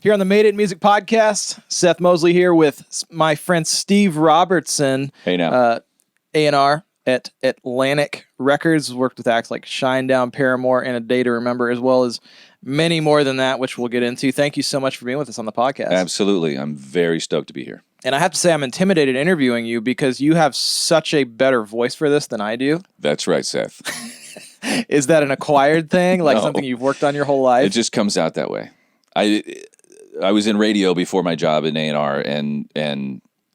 Here on the Made It Music Podcast, Seth Mosley here with my friend Steve Robertson. Hey now. A&R at Atlantic Records, worked with acts like Shinedown, Paramore, and A Day to Remember, as well as many more than that, which we'll get into. Thank you so much for being with us on the podcast. Absolutely. I'm very stoked to be here. And I have to say I'm intimidated interviewing you because you have such a better voice for this than I do. That's right, Seth. Is that an acquired thing, like No. something you've worked on your whole life? It just comes out that way. I was in radio before my job in A&R, and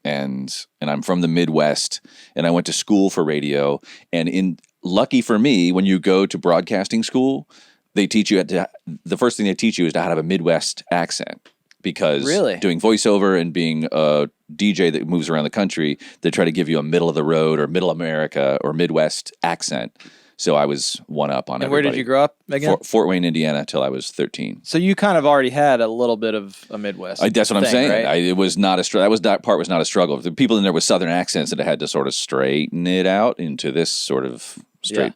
I'm from the Midwest, and I went to school for radio. And lucky for me, when you go to broadcasting school, they teach you the first thing they teach you is how to have a Midwest accent. Because doing voiceover and being a DJ that moves around the country, they try to give you a middle of the road or middle America or Midwest accent. So I was one up on everybody. And where did you grow up again? Fort Wayne, Indiana, till I was 13. So you kind of already had a little bit of a Midwest. That's what I'm saying. Right? It was not that part was not a struggle. The people in there with Southern accents that I had to sort of straighten it out into this sort of straight,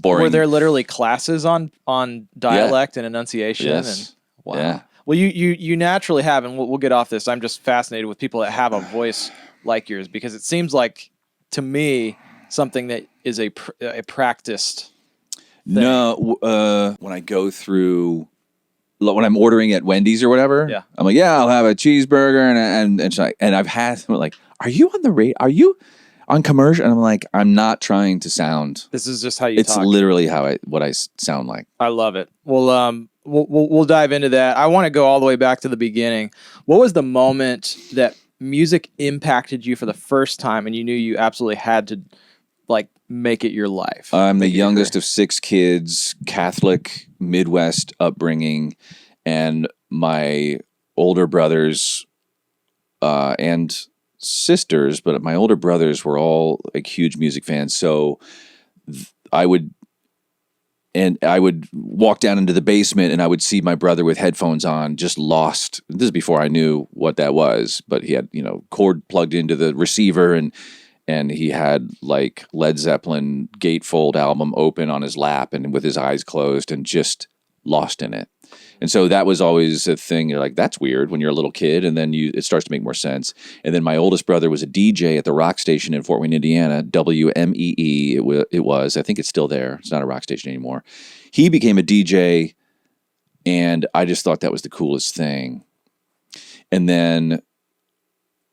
boring. Were there literally classes on dialect and enunciation? Yes. And, wow. Yeah. Well, you naturally have, and we'll get off this. I'm just fascinated with people that have a voice like yours because it seems like, to me, something that is a practiced thing. No, when I go through, when I'm ordering at Wendy's or whatever, I'm like, I'll have a cheeseburger, and she's like, and I've had them like, are you on the radio? Are you on commercial? And I'm like, I'm not trying to sound. This is just how you talk. It's literally what I sound like. I love it. Well, we'll dive into that. I want to go all the way back to the beginning. What was the moment that music impacted you for the first time and you knew you absolutely had to make it your life? I'm the youngest of 6 kids, Catholic, Midwest upbringing, and my older brothers and sisters, but my older brothers were all huge music fans. So I would walk down into the basement and I would see my brother with headphones on, just lost. This is before I knew what that was, but he had, cord plugged into the receiver and he had Led Zeppelin Gatefold album open on his lap and with his eyes closed and just lost in it. And so that was always a thing. You're like, that's weird when you're a little kid. And then it starts to make more sense. And then my oldest brother was a DJ at the rock station in Fort Wayne, Indiana, WMEE. It was, I think it's still there. It's not a rock station anymore. He became a DJ and I just thought that was the coolest thing. And then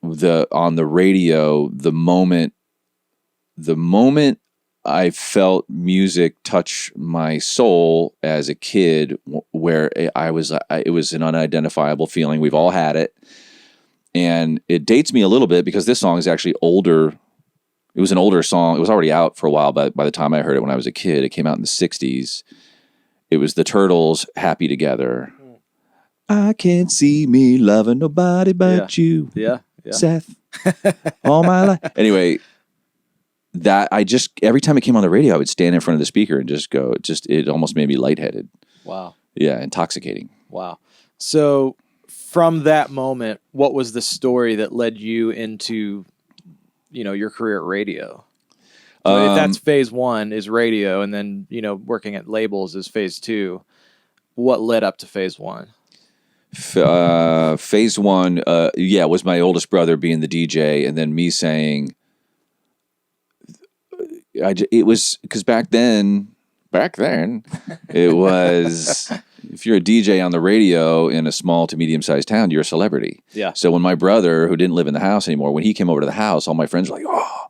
on the radio, the moment I felt music touch my soul as a kid, where it was an unidentifiable feeling. We've all had it, and it dates me a little bit because this song is actually older. It was an older song. It was already out for a while, but by the time I heard it when I was a kid, it came out in the 60s. It was the Turtles' "Happy Together." I can't see me loving nobody but you. Yeah. Seth, all my life. Anyway, that every time it came on the radio, I would stand in front of the speaker and just go, it almost made me lightheaded. Wow. Yeah, intoxicating. Wow. So from that moment, what was the story that led you into, your career at radio? So if that's phase 1 is radio, and then, working at labels is phase 2, what led up to phase 1? Phase 1, was my oldest brother being the DJ, and then me saying, it was because back then, it was, if you're a DJ on the radio in a small to medium-sized town, you're a celebrity. Yeah. So when my brother, who didn't live in the house anymore, when he came over to the house, all my friends were like, oh,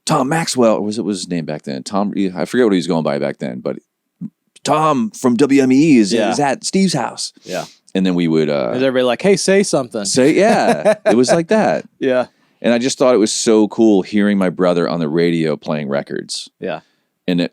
Tom Maxwell, or was his name back then? Tom, I forget what he was going by back then, but Tom from WME is at Steve's house. Yeah. And then we would... Is everybody like, hey, say something? It was like that. Yeah. And I just thought it was so cool hearing my brother on the radio playing records. Yeah. And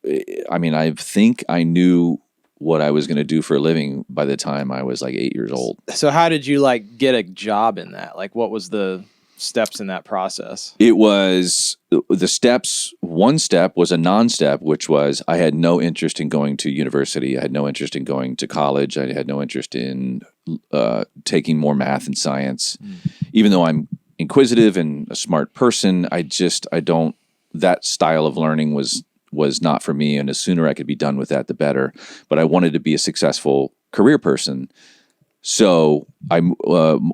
I think I knew what I was going to do for a living by the time I was 8 years old. So how did you get a job in that? What was the steps in that process? It was the steps. One step was a non-step, which was I had no interest in going to university. I had no interest in going to college. I had no interest in taking more math and science. Even though I'm inquisitive and a smart person, that style of learning was not for me. And the sooner I could be done with that, the better. But I wanted to be a successful career person. So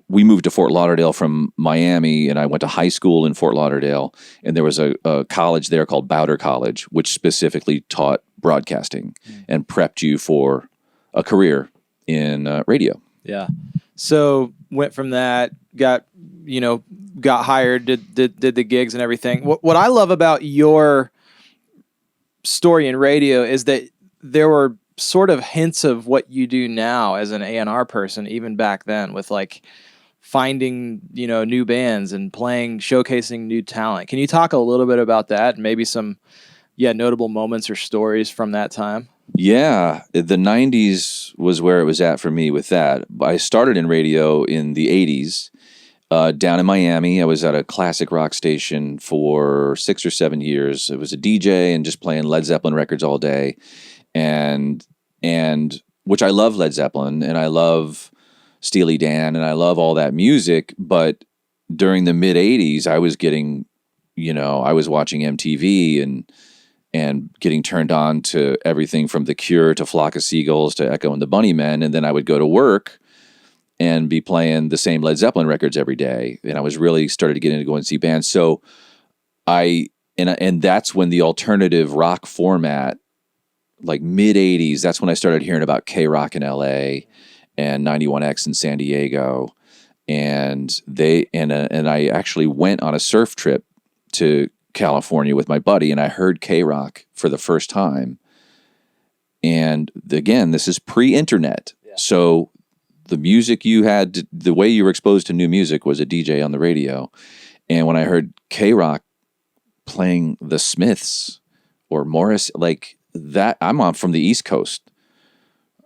we moved to Fort Lauderdale from Miami, and I went to high school in Fort Lauderdale, and there was a college there called Bowder College, which specifically taught broadcasting and prepped you for a career in radio. Yeah. So went from that, got hired, did the gigs and everything. What I love about your story in radio is that there were sort of hints of what you do now as an A&R person, even back then, with like finding, new bands and showcasing new talent. Can you talk a little bit about that and maybe some, notable moments or stories from that time? Yeah, the 90s was where it was at for me with that. I started in radio in the 80s down in Miami. I was at a classic rock station for 6 or 7 years. It was a DJ and just playing Led Zeppelin records all day. And which I love Led Zeppelin and I love Steely Dan and I love all that music. But during the mid 80s, I was getting, I was watching MTV and getting turned on to everything from The Cure to Flock of Seagulls to Echo and the Bunnymen. And then I would go to work and be playing the same Led Zeppelin records every day. And I was really started to get into going to see bands. So and that's when the alternative rock format, like mid 80s, that's when I started hearing about K-Rock in LA and 91X in San Diego. And I actually went on a surf trip to California with my buddy, and I heard K-Rock for the first time. And again, this is pre-internet. Yeah. So the music you had, the way you were exposed to new music was a DJ on the radio. And when I heard K-Rock playing the Smiths or Morris, like that, I'm from the East Coast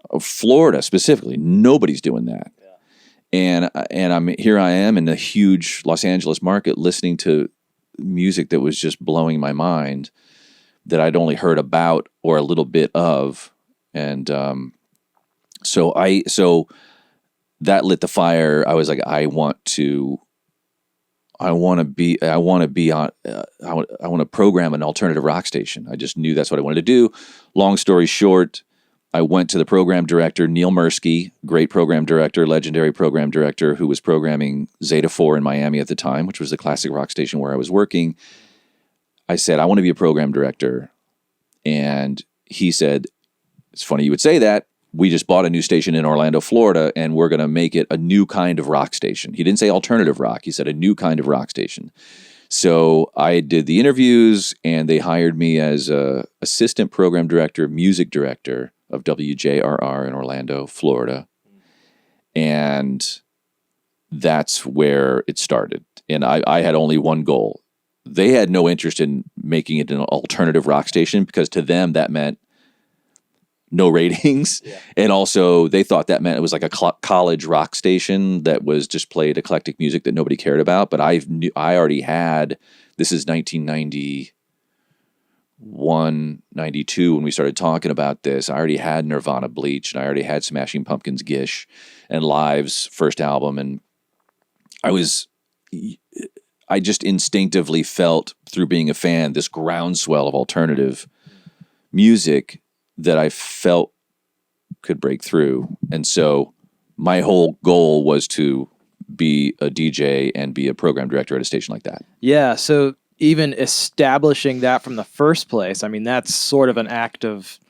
of Florida specifically. Nobody's doing that. Yeah. And here I am in the huge Los Angeles market listening to music that was just blowing my mind that I'd only heard about or a little bit of. And so that lit the fire. I was like, I want to program an alternative rock station. I just knew that's what I wanted to do. Long story short, I went to the program director, Neil Mursky, great program director, legendary program director, who was programming Zeta 4 in Miami at the time, which was the classic rock station where I was working. I said, I want to be a program director. And he said, it's funny you would say that. We just bought a new station in Orlando, Florida, and we're going to make it a new kind of rock station. He didn't say alternative rock. He said a new kind of rock station. So I did the interviews, and they hired me as a assistant program director, music director of WJRR in Orlando, Florida. And that's where it started. And I had only one goal. They had no interest in making it an alternative rock station because to them that meant no ratings. Yeah. And also they thought that meant it was like a college rock station that was just played eclectic music that nobody cared about. But I already had, this is 1991, 92 when we started talking about this. I already had Nirvana Bleach and I already had Smashing Pumpkins Gish and Live's first album. And I just instinctively felt through being a fan, this groundswell of alternative music that I felt could break through. And so my whole goal was to be a DJ and be a program director at a station like that. Yeah. So even establishing that from the first place, I mean, that's sort of an act of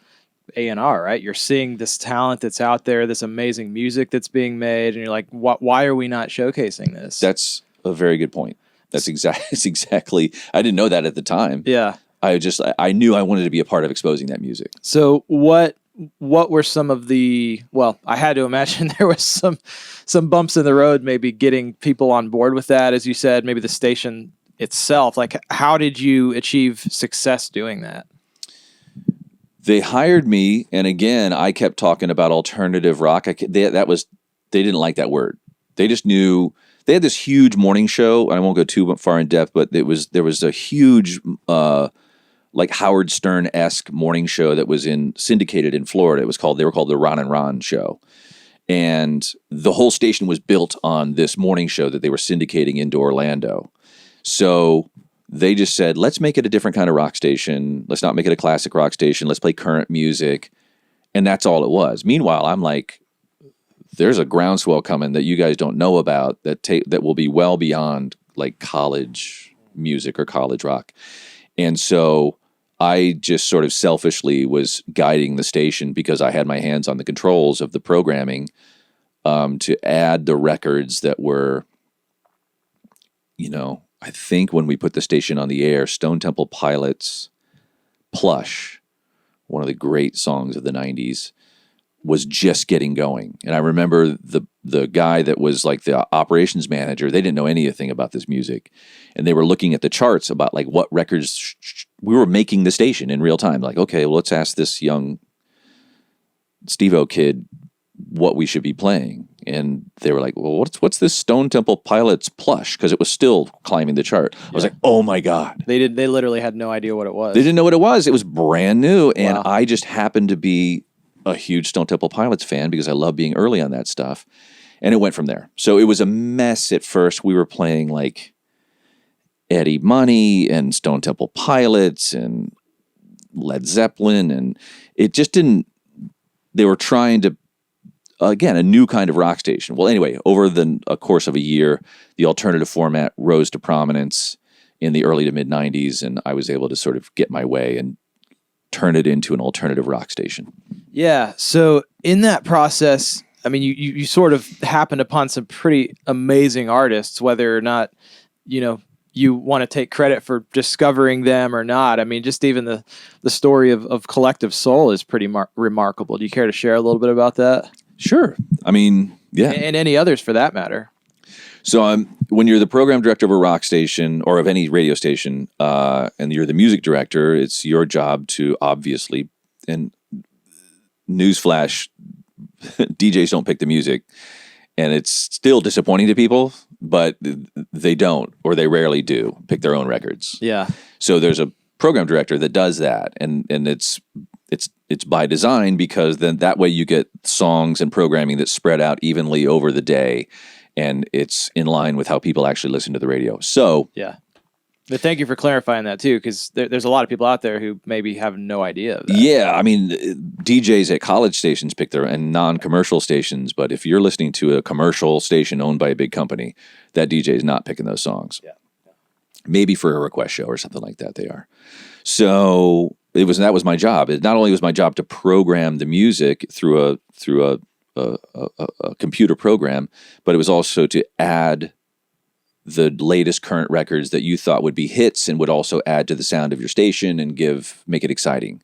A&R, right? You're seeing this talent that's out there, this amazing music that's being made, and you're like, why are we not showcasing this? That's a very good point. That's exactly. I didn't know that at the time. Yeah. I knew I wanted to be a part of exposing that music. So what were some of the, well, I had to imagine there was some bumps in the road, maybe getting people on board with that, as you said, maybe the station itself. Like, how did you achieve success doing that? They hired me, and again, I kept talking about alternative rock. They didn't like that word. They just knew. They had this huge morning show. I won't go too far in depth, but there was a huge, like Howard Stern-esque morning show that was syndicated in Florida. They were called the Ron and Ron Show, and the whole station was built on this morning show that they were syndicating into Orlando. So they just said, let's make it a different kind of rock station. Let's not make it a classic rock station. Let's play current music, and that's all it was. Meanwhile, I'm like, there's a groundswell coming that you guys don't know about that will be well beyond like college music or college rock. And so I just sort of selfishly was guiding the station because I had my hands on the controls of the programming, to add the records that were, I think when we put the station on the air, Stone Temple Pilots' Plush, one of the great songs of the 90s, was just getting going. And I remember the guy that was like the operations manager, they didn't know anything about this music. And they were looking at the charts about like what records we were making the station in real time. Like, okay, well, let's ask this young Steve-O kid what we should be playing. And they were like, well, what's this Stone Temple Pilots Plush? Because it was still climbing the chart. I was like, oh my God. They literally had no idea what it was. They didn't know what it was. It was brand new. And Wow. I just happened to be a huge Stone Temple Pilots fan because I love being early on that stuff. And it went from there. So it was a mess at first. We were playing like Eddie Money and Stone Temple Pilots and Led Zeppelin. And it just didn't, they were trying to, again, a new kind of rock station. Well, anyway, over a course of a year, the alternative format rose to prominence in the early to mid 90s. And I was able to sort of get my way and turn it into an alternative rock station. Yeah. So in that process, I mean, you sort of happened upon some pretty amazing artists, whether or not, you want to take credit for discovering them or not. I mean, just even the story of Collective Soul is pretty remarkable. Do you care to share a little bit about that? Sure. I mean, yeah. And any others for that matter. So when you're the program director of a rock station or of any radio station, and you're the music director, it's your job to obviously, and newsflash, DJs don't pick the music, and it's still disappointing to people, but they don't, or they rarely do, pick their own records. Yeah. So there's a program director that does that, and it's by design, because then that way you get songs and programming that spread out evenly over the day, and it's in line with how people actually listen to the radio. So yeah. But thank you for clarifying that too, because there's a lot of people out there who maybe have no idea of that. Yeah, I mean, DJs at college stations pick and non-commercial stations, but if you're listening to a commercial station owned by a big company, that DJ is not picking those songs. Yeah. Maybe for a request show or something like that, they are. So that was my job. It not only was my job to program the music through a computer program, but it was also to add the latest current records that you thought would be hits and would also add to the sound of your station and make it exciting.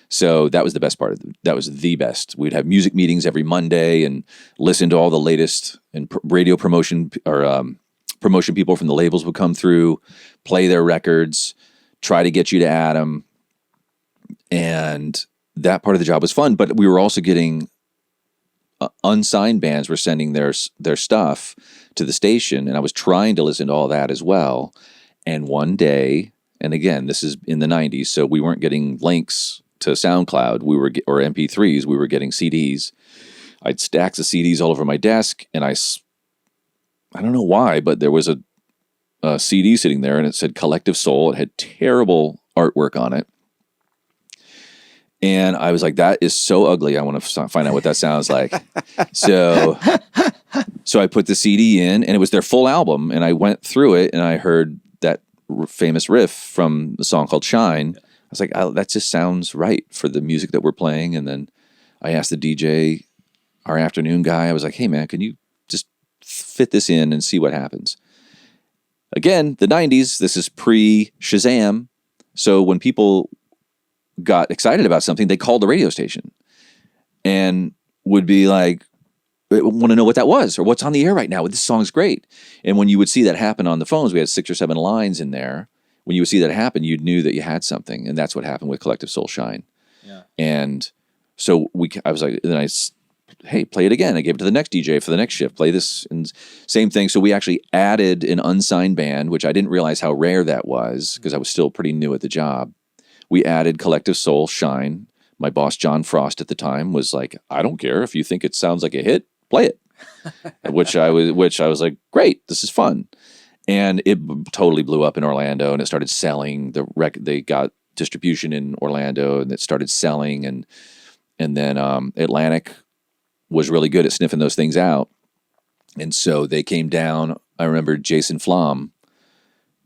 So that was the best part that was the best. We'd have music meetings every Monday and listen to all the latest, and radio promotion or promotion people from the labels would come through, play their records, try to get you to add them. And that part of the job was fun, but we were also getting unsigned bands were sending their stuff to the station, and I was trying to listen to all that as well. And one day, and again, this is in the 90s, so we weren't getting links to SoundCloud, or MP3s, we were getting CDs. I'd stacks of CDs all over my desk, and I don't know why, but there was a CD sitting there, and it said Collective Soul. It had terrible artwork on it. And I was like, that is so ugly. I want to find out what that sounds like. So I put the CD in, and it was their full album. And I went through it, and I heard that famous riff from the song called Shine. I was like, that just sounds right for the music that we're playing. And then I asked the DJ, our afternoon guy, I was like, hey, man, can you just fit this in and see what happens? Again, the 90s, this is pre-Shazam. So when people got excited about something, they called the radio station and would be like, want to know what that was or what's on the air right now. This song's great. And when you would see that happen on the phones, we had 6 or 7 lines in there. When you would see that happen, you knew that you had something. And that's what happened with Collective Soul Shine. Yeah. And so I was like, then hey, play it again. I gave it to the next DJ for the next shift. Play this, and same thing. So we actually added an unsigned band, which I didn't realize how rare that was because I was still pretty new at the job. We added Collective Soul Shine. My boss, John Frost, at the time was like, I don't care if you think it sounds like a hit, play it. which I was like, great, this is fun. And it totally blew up in Orlando, and it started selling. They got distribution in Orlando, and it started selling. And then Atlantic was really good at sniffing those things out. And so they came down. I remember Jason Flom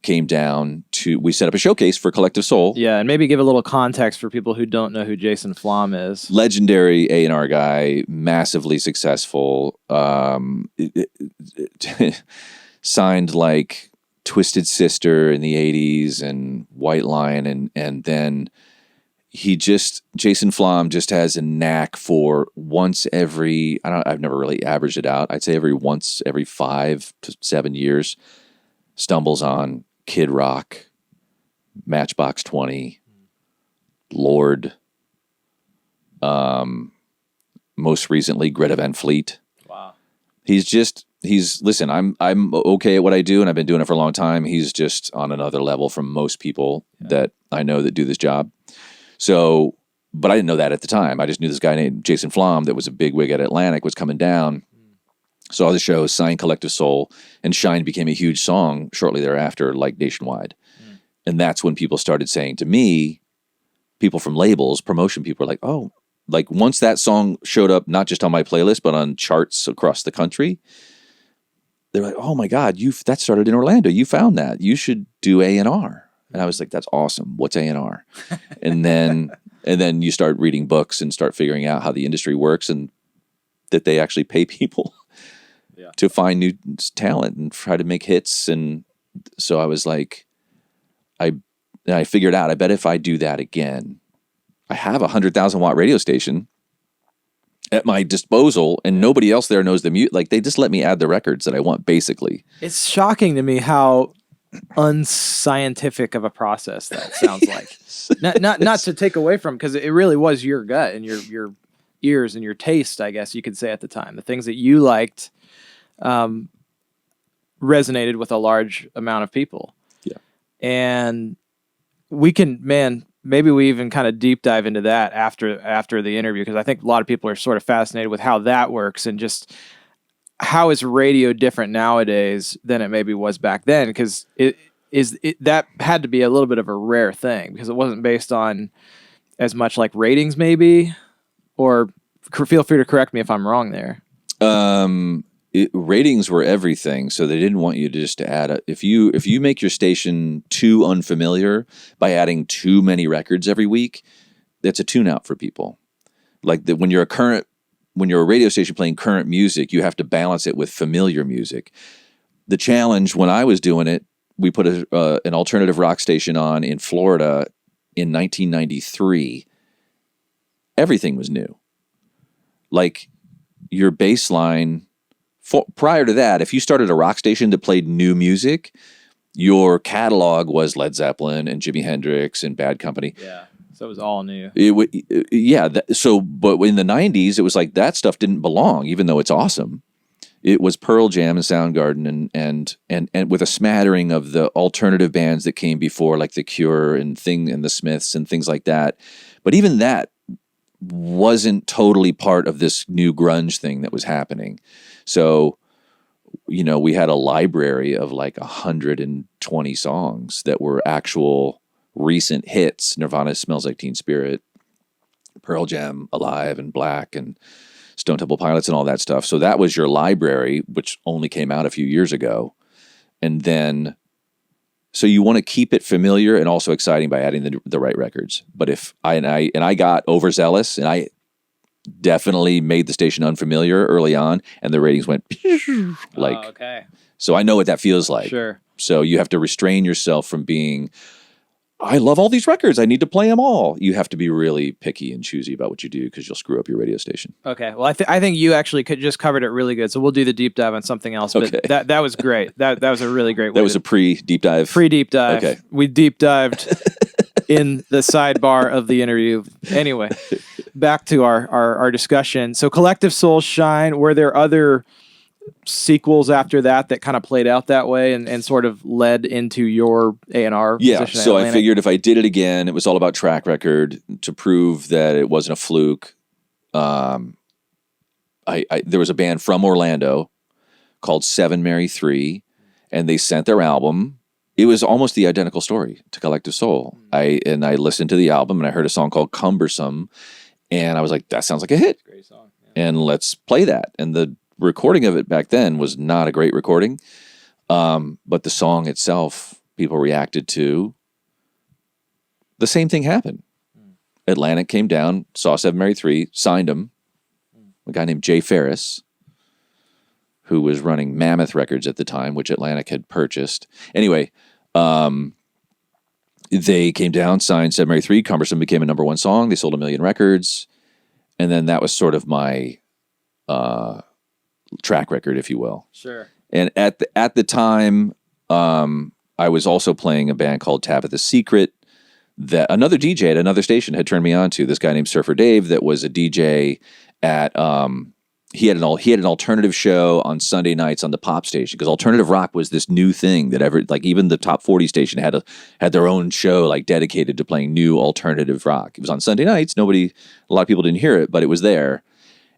came down we set up a showcase for Collective Soul. Yeah, and maybe give a little context for people who don't know who Jason Flom is. Legendary A&R guy, massively successful. Signed like Twisted Sister in the 80s and White Lion, and then Jason Flom just has a knack for I've never really averaged it out. I'd say every 5 to 7 years, stumbles on Kid Rock, Matchbox 20, Lord, most recently Greta Van Fleet. Wow. Listen, I'm okay at what I do, and I've been doing it for a long time. He's just on another level from most people that I know that do this job. So, but I didn't know that at the time. I just knew this guy named Jason Flom that was a big wig at Atlantic was coming down. Saw the show, signed Collective Soul, and Shine became a huge song shortly thereafter, like nationwide. And that's when people started saying to me, people from labels, promotion people, were like, oh, like once that song showed up, not just on my playlist, but on charts across the country, they're like, oh my God, that started in Orlando. You found that. You should do A&R. And I was like, that's awesome. What's A&R? and then you start reading books and start figuring out how the industry works and that they actually pay people to find new talent and try to make hits. And so I was like, I figured out, I bet if I do that again, I have a 100,000 watt radio station at my disposal and nobody else there knows the mute. Like they just let me add the records that I want, basically. It's shocking to me how unscientific of a process that sounds like. not to take away from, because it really was your gut and your ears and your taste, I guess you could say at the time. The things that you liked resonated with a large amount of people. Yeah. And maybe we even kind of deep dive into that after the interview, because I think a lot of people are sort of fascinated with how that works and just how is radio different nowadays than it maybe was back then, because that had to be a little bit of a rare thing because it wasn't based on as much like ratings maybe, or feel free to correct me if I'm wrong there. Ratings were everything, so they didn't want you to just add if you make your station too unfamiliar by adding too many records every week, that's a tune out for people. Like when you're a radio station playing current music, you have to balance it with familiar music. The challenge when I was doing it, we put an alternative rock station on in Florida in 1993. Everything was new. Like your bass line. Prior to that, if you started a rock station that played new music, your catalog was Led Zeppelin and Jimi Hendrix and Bad Company. Yeah, so it was all new. But in the 90s, it was like that stuff didn't belong, even though it's awesome. It was Pearl Jam and Soundgarden and with a smattering of the alternative bands that came before, like The Cure and the Smiths and things like that. But even that wasn't totally part of this new grunge thing that was happening. So, we had a library of like 120 songs that were actual recent hits. Nirvana, Smells Like Teen Spirit, Pearl Jam, Alive and Black, and Stone Temple Pilots and all that stuff. So that was your library, which only came out a few years ago. And then, so you want to keep it familiar and also exciting by adding the right records. But if I got overzealous and I definitely made the station unfamiliar early on, and the ratings went like. Oh, okay. So I know what that feels like. Sure. So you have to restrain yourself from being, I love all these records, I need to play them all. You have to be really picky and choosy about what you do because you'll screw up your radio station. Okay. Well, I think you actually just covered it really good. So we'll do the deep dive on something else. But okay. that was great. That was a really great way. That was a pre-deep dive? Pre-deep dive. Okay. We deep dived in the sidebar of the interview. Anyway, back to our discussion. So Collective Soul, Shine, were there other sequels after that kind of played out that way and sort of led into your A&R position? Yeah, so I figured if I did it again, it was all about track record to prove that it wasn't a fluke. There was a band from Orlando called Seven Mary 3, and they sent their album. It was almost the identical story to Collective Soul. I listened to the album and I heard a song called Cumbersome, and I was like, that sounds like a hit. Great song. Yeah. and let's play that. And the recording of it back then was not a great recording, but the song itself, people reacted to. The same thing happened. Atlantic came down, saw 7 Mary 3, signed him. A guy named Jay Ferris, who was running Mammoth Records at the time, which Atlantic had purchased. Anyway, they came down, signed 7 Mary 3. Cumbersome became a #1 song. They sold 1 million records. And then that was sort of my track record, if you will. Sure. And at the time, I was also playing a band called Tabitha's Secret that another DJ at another station had turned me on to. This guy named Surfer Dave that was a DJ at he had an alternative show on Sunday nights on the pop station, because alternative rock was this new thing that even the top 40 station had their own show like dedicated to playing new alternative rock. It was on Sunday nights. A lot of people didn't hear it, but it was there.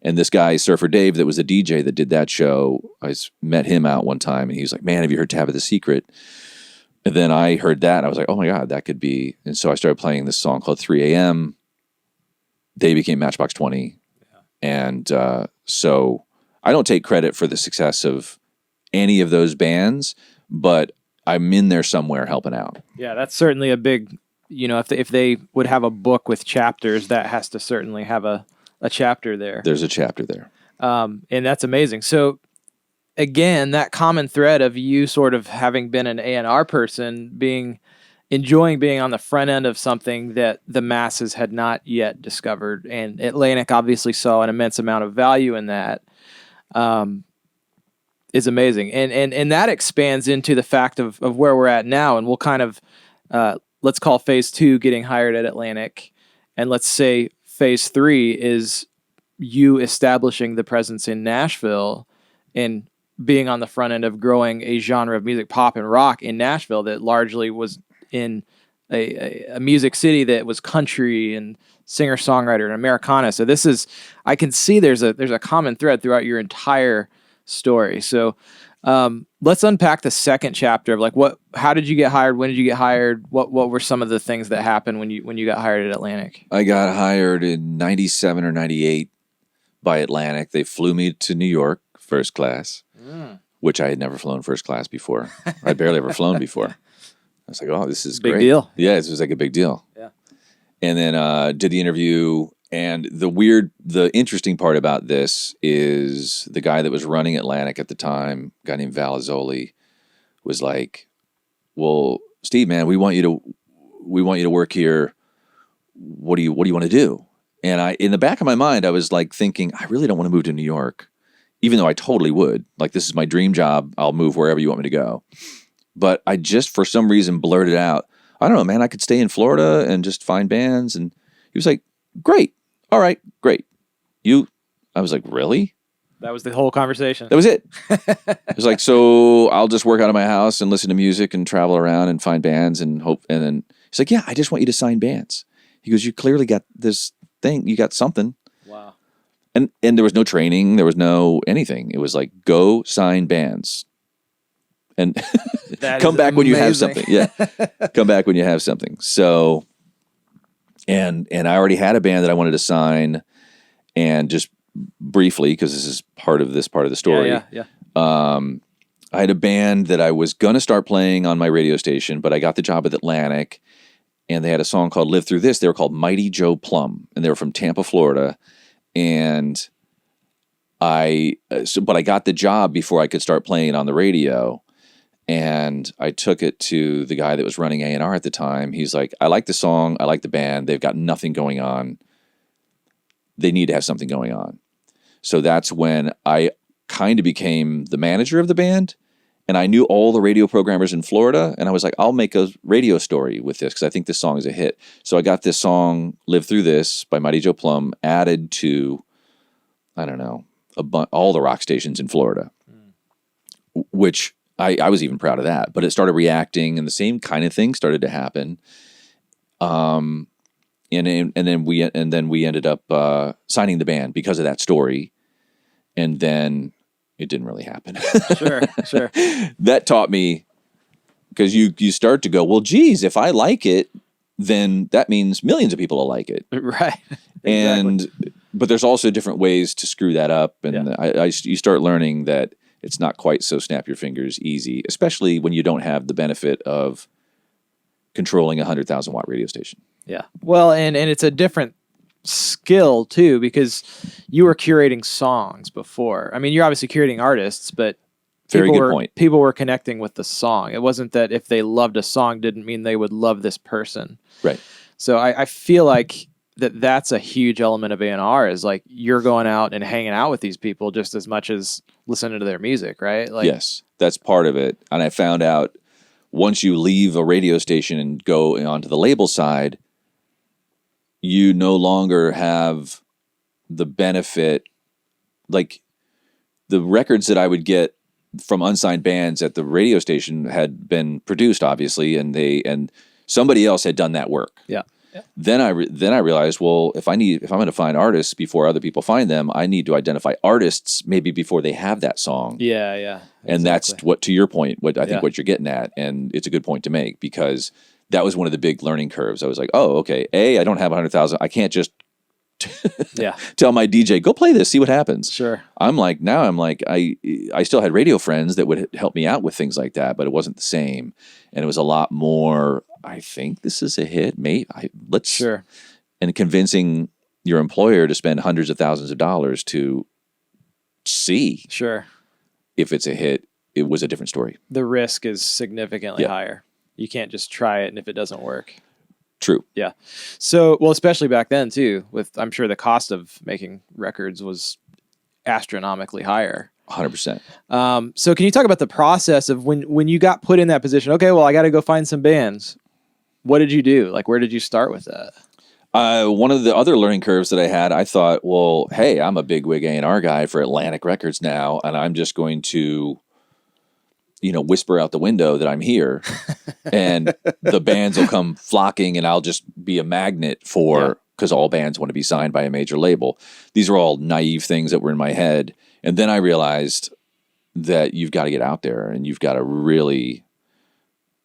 And this guy, Surfer Dave, that was the DJ that did that show, I met him out one time, and he was like, "Man, have you heard Tabitha's Secret?" And then I heard that, and I was like, "Oh my God, that could be." And so I started playing this song called 3 a.m. They became Matchbox 20. Yeah. And so I don't take credit for the success of any of those bands, but I'm in there somewhere helping out. Yeah, that's certainly a big, if they would have a book with chapters, that has to certainly have a chapter there. There's a chapter there. And that's amazing. So again, that common thread of you sort of having been an A&R person, enjoying being on the front end of something that the masses had not yet discovered. And Atlantic obviously saw an immense amount of value in that, is amazing. And that expands into the fact of where we're at now. And we'll kind of, let's call phase 2 getting hired at Atlantic. And let's say phase 3 is you establishing the presence in Nashville and being on the front end of growing a genre of music, pop and rock in Nashville, that largely was in a music city that was country and singer-songwriter and Americana. So I can see there's a common thread throughout your entire story. So let's unpack the second chapter of how did you get hired? When did you get hired? What were some of the things that happened when you got hired at Atlantic? I got hired in 97 or 98 by Atlantic. They flew me to New York first class, which I had never flown first class before. I'd barely ever flown before. I was like, "Oh, this is big great." Deal. Yeah, it was like a big deal. Yeah. And then did the interview. And the interesting part about this is the guy that was running Atlantic at the time, a guy named Valazzoli, was like, "Well, Steve, man, we want you to work here. What do you want to do?" And in the back of my mind, I was like thinking, I really don't want to move to New York, even though I totally would. Like, this is my dream job. I'll move wherever you want me to go. But I just, for some reason, blurted out, "I don't know, man, I could stay in Florida and just find bands." And he was like, "Great. All right, great." I was like, "Really?" That was the whole conversation. That was it. It was like, "So I'll just work out of my house and listen to music and travel around and find bands and hope." And then he's like, "Yeah, I just want you to sign bands." He goes, "You clearly got this thing. You got something." Wow. And there was no training. There was no anything. It was like, go sign bands. And come back when you have something. Yeah. Come back when you have something. So, and I already had a band that I wanted to sign, and just briefly, because this is part of the story. Yeah. I had a band that I was going to start playing on my radio station, but I got the job at Atlantic, and they had a song called "Live Through This." They were called Mighty Joe Plum, and they were from Tampa, Florida. And but I got the job before I could start playing it on the radio. And I took it to the guy that was running A&R at the time. He's like, "I like the song. I like the band. They've got nothing going on. They need to have something going on." So that's when I kind of became the manager of the band. And I knew all the radio programmers in Florida. And I was like, "I'll make a radio story with this, because I think this song is a hit." So I got this song, "Live Through This" by Mighty Joe Plum, added to, I don't know, all the rock stations in Florida, which I was even proud of that. But it started reacting, and the same kind of thing started to happen. And then we ended up signing the band because of that story. And then it didn't really happen. Sure. That taught me, because you start to go, well, geez, if I like it, then that means millions of people will like it. Right. And exactly. but there's also different ways to screw that up. And you start learning that it's not quite so snap your fingers easy, especially when you don't have the benefit of controlling a 100,000 watt radio station. Yeah. Well, and it's a different skill too, because you were curating songs before. I mean, you're obviously curating artists, but Very good point. People were connecting with the song. It wasn't that if they loved a song didn't mean they would love this person. Right. So I feel like that's a huge element of A&R is like you're going out and hanging out with these people just as much as listening to their music, right? Like, yes, that's part of it. And I found out once you leave a radio station and go onto the label side, you no longer have the benefit, like the records that I would get from unsigned bands at the radio station had been produced, obviously, and somebody else had done that work. Yeah. Then I realized, well, if I'm going to find artists before other people find them, I need to identify artists maybe before they have that song. Yeah, yeah. And that's what, to your point, what I think what you're getting at, and it's a good point to make, because that was one of the big learning curves. I was like, oh, okay, I don't have 100,000. I can't just tell my DJ, go play this, see what happens. Sure. I'm like, I still had radio friends that would help me out with things like that, but it wasn't the same. And it was a lot more, I think this is a hit, mate. Sure. And convincing your employer to spend hundreds of thousands of dollars to see if it's a hit, it was a different story. The risk is significantly higher. You can't just try it, and if it doesn't work. True. Yeah. So, well, especially back then too, I'm sure the cost of making records was astronomically higher. 100%. So can you talk about the process of when you got put in that position? Okay, well, I got to go find some bands. What did you do? Like, where did you start with that? One of the other learning curves that I had, I thought, well, hey, I'm a big wig A&R guy for Atlantic Records now, and I'm just going to, whisper out the window that I'm here, and the bands will come flocking, and I'll just be a magnet because all bands want to be signed by a major label. These are all naive things that were in my head. And then I realized that you've got to get out there and you've got to really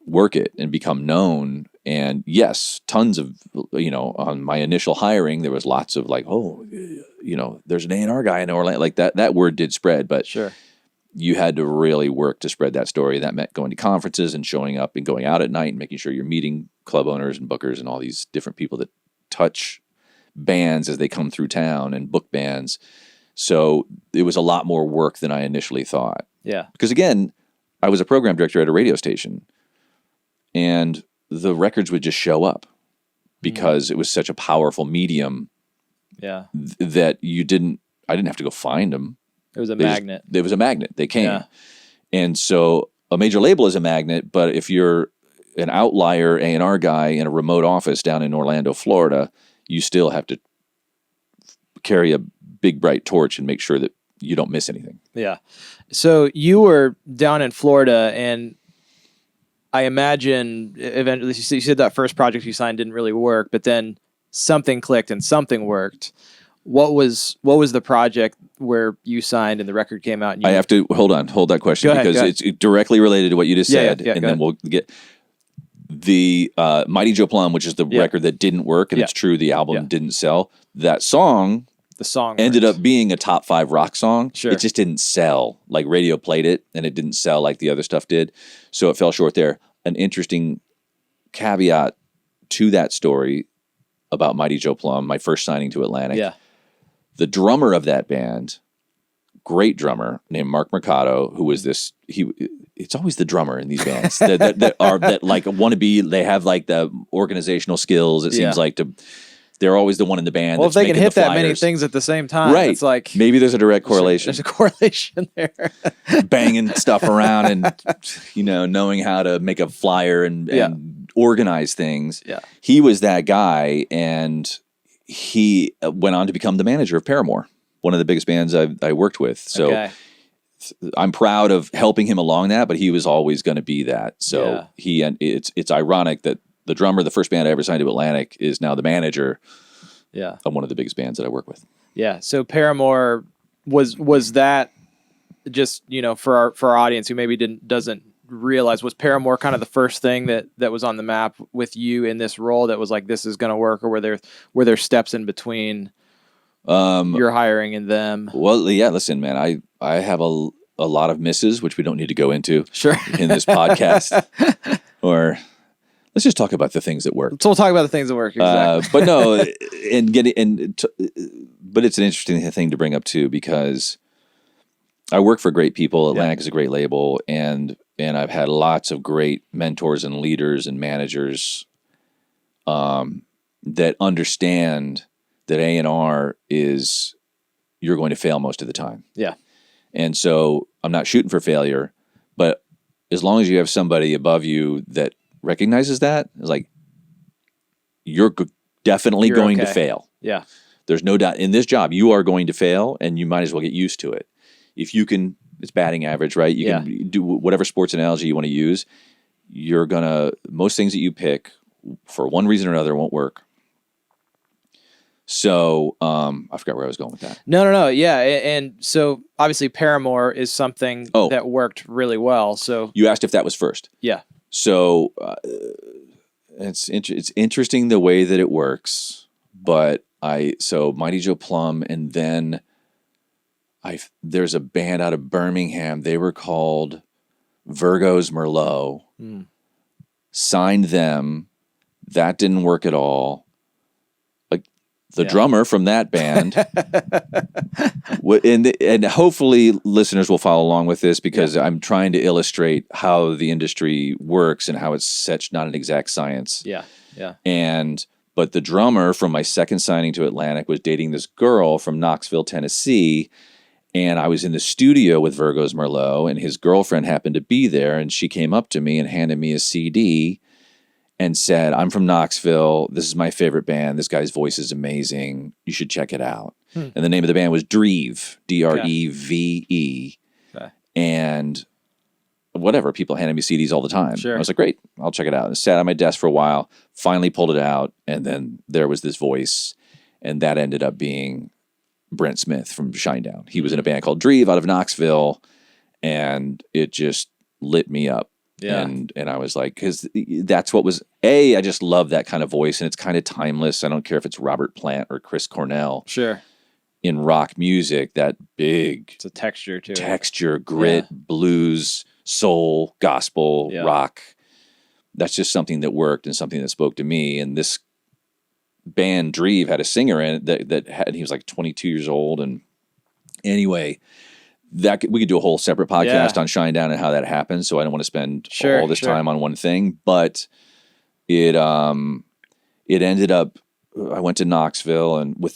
work it and become known. And yes, tons of, on my initial hiring, there was lots of like, there's an A&R guy in Orlando. Like that word did spread, but you had to really work to spread that story. That meant going to conferences and showing up and going out at night and making sure you're meeting club owners and bookers and all these different people that touch bands as they come through town and book bands. So it was a lot more work than I initially thought. Yeah. Because again, I was a program director at a radio station, and the records would just show up because it was such a powerful medium. Yeah. That I didn't have to go find them. It was a magnet. It was a magnet. They came. Yeah. And so a major label is a magnet, but if you're an outlier A&R guy in a remote office down in Orlando, Florida, you still have to carry a big bright torch and make sure that you don't miss anything. Yeah. So you were down in Florida, and I imagine eventually you said that first project you signed didn't really work, but then something clicked and something worked. What was the project where you signed and the record came out? And I have to hold that question because it's directly related to what you just said, and then we'll get the Mighty Joe Plum, which is the record that didn't work, and it's true the album didn't sell. That song. The song ended up being a top 5 rock song. Sure. It just didn't sell. Like radio played it, and it didn't sell like the other stuff did. So it fell short there. An interesting caveat to that story about Mighty Joe Plum, my first signing to Atlantic. Yeah. The drummer of that band, great drummer named Mark Mercado, who was it's always the drummer in these bands that like want to be, they have like the organizational skills. It seems like they're always the one in the band. Well, if they can hit that many things at the same time, right? It's like maybe there's a direct correlation. There's a correlation there. Banging stuff around and knowing how to make a flyer and organize things. Yeah, he was that guy, and he went on to become the manager of Paramore, one of the biggest bands I worked with. So I'm proud of helping him along that, but he was always going to be that. So it's ironic that the drummer, the first band I ever signed to Atlantic, is now the manager of one of the biggest bands that I work with. Yeah. So Paramore was that just, for our audience who maybe doesn't realize, was Paramore kind of the first thing that was on the map with you in this role that was like, this is going to work, or were there steps in between you're hiring in them? Well, yeah, listen, man, I have a lot of misses, which we don't need to go into Sure. in this podcast. Or let's just talk about the things that work. So we'll talk about the things that work. Exactly. But no, but it's an interesting thing to bring up too, because I work for great people. Atlantic is a great label, and I've had lots of great mentors and leaders and managers that understand that A&R is, you're going to fail most of the time. Yeah. And so I'm not shooting for failure, but as long as you have somebody above you that recognizes that, it's like, you're definitely going to fail. Yeah. There's no doubt in this job, you are going to fail, and you might as well get used to it. If you can, it's batting average, right? You can do whatever sports analogy you want to use. Most things that you pick for one reason or another won't work. So I forgot where I was going with that. No. Yeah. And so obviously Paramore is something that worked really well. So you asked if that was first. Yeah. So it's interesting the way that it works, but Mighty Joe Plum, and then there's a band out of Birmingham. They were called Virgo's Merlot. Signed them. That didn't work at all. The drummer from that band, and hopefully listeners will follow along with this, because I'm trying to illustrate how the industry works and how it's such not an exact science. Yeah. But the drummer from my second signing to Atlantic was dating this girl from Knoxville, Tennessee, and I was in the studio with Virgo's Merlot, and his girlfriend happened to be there, and she came up to me and handed me a CD and said, "I'm from Knoxville. This is my favorite band. This guy's voice is amazing. You should check it out." And the name of the band was Dreve, Dreve. Okay. And whatever, people handed me CDs all the time. Sure. I was like, great, I'll check it out. And sat on my desk for a while, finally pulled it out, and then there was this voice, and that ended up being Brent Smith from Shinedown. He was in a band called Dreve out of Knoxville, and it just lit me up. Yeah. And I was like, because that's what was, I just love that kind of voice, and it's kind of timeless. I don't care if it's Robert Plant or Chris Cornell. Sure. In rock music, that big... It's a texture to it. Texture, grit, blues, soul, gospel, rock. That's just something that worked and something that spoke to me. And this band, Dreve, had a singer in it he was like 22 years old. And anyway... we could do a whole separate podcast on Shinedown and how that happened. So I don't want to spend all this time on one thing, but it ended up, I went to Knoxville, and with